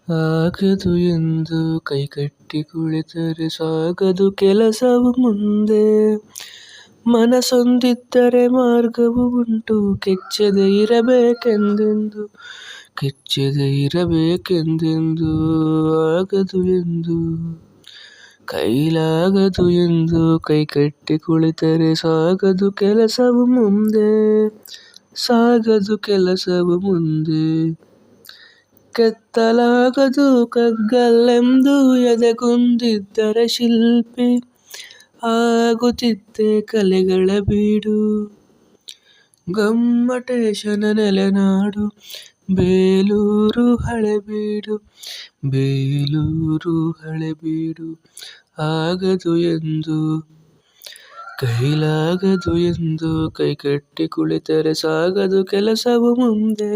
ಆಗದು ಎಂದು ಕೈಕಟ್ಟಿ ಕುಳಿತರೆ ಸಾಗದು ಕೆಲಸವು ಮುಂದೆ. ಮನಸೊಂದಿದ್ದರೆ ಮಾರ್ಗವು ಉಂಟು, ಕೆಚ್ಚದೆ ಇರಬೇಕೆಂದೆಂದು ಆಗದು ಎಂದು ಕೈಲಾಗದು ಎಂದು ಕೈಕಟ್ಟಿ ಕುಳಿತರೆ ಸಾಗದು ಕೆಲಸವು ಮುಂದೆ. ಕೆತ್ತಲಾಗದು ಕಗ್ಗಲ್ಲೆಂದು ಎದೆಗುಂದಿದ್ದರೆ ಶಿಲ್ಪಿ ಆಗುತ್ತಿದ್ದೆ ಕಲೆಗಳ ಬೀಡು. ಗೊಮ್ಮಟೇಶನ ನೆಲೆನಾಡು ಬೇಲೂರು ಹಳೆಬೀಡು. ಆಗದು ಎಂದು ಕೈಲಾಗದು ಎಂದು ಕೈಕಟ್ಟಿ ಕುಳಿತರೆ ಸಾಗದು ಕೆಲಸವು ಮುಂದೆ.